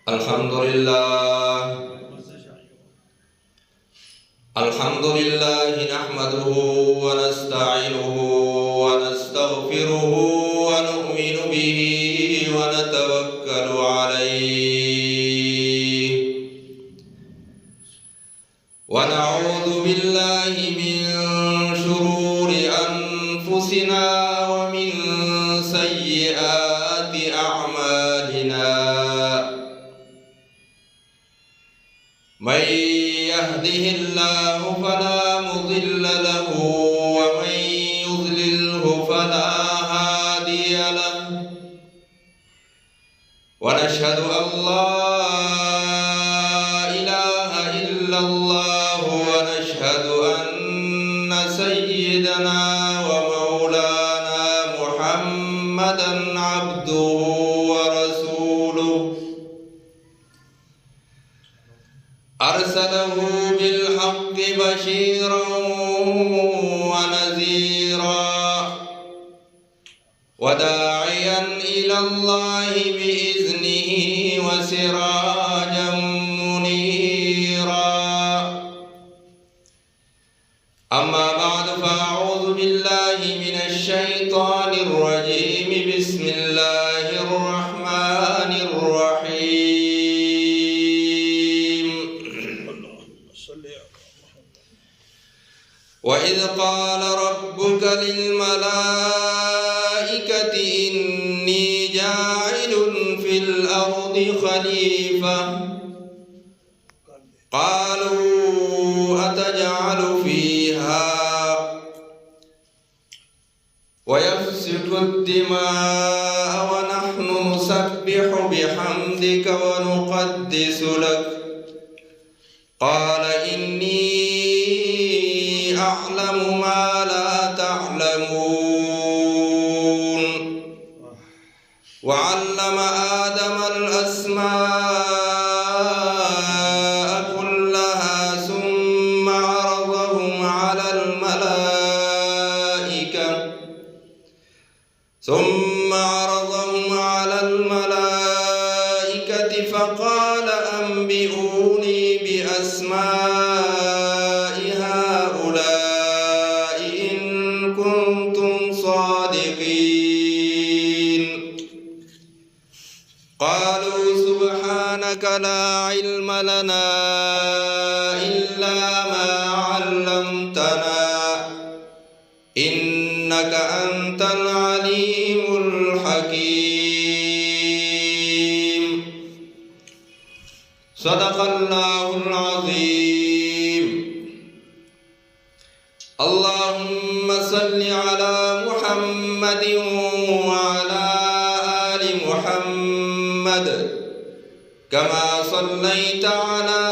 الحمد لله نحمده ونستعينه ونستغفره ونؤمن به ونتوكل عليه ونعوذ بالله من شرور أنفسنا ومن سيئات أعمالنا من يهده الله فلا مضل له ومن يضلله فلا هادي له ونشهد أن لا إله إلا الله ونشهد أن سيدنا ومولانا محمدا عبده ورسوله أرسله بالحق بشيرا ونذيرا وداعيا إلى الله بإذنه وسراجا منيرا أما بعد فأعوذ بالله من الشيطان الرجيم بسم الله الرحمن الرحيم وإذ قال ربك للملائكة إني جاعل في الأرض خليفة قالوا أتجعل فيها ويسفك الدماء ونحن نسبح بحمدك ونقدس لك قال إني أعلم ما لا تعلمون وعلم آدم الأسماء كلها ثم عرضهم على الملائكة فقال أنبئوني بأسماء هؤلاء إن كنتم صادقين قالوا سبحانك لا علم لنا إلا ما علمتنا إنك أنت العليم الحكيم صدق الله العظيم اللهم صل على محمد وعلى آل محمد كما صليت على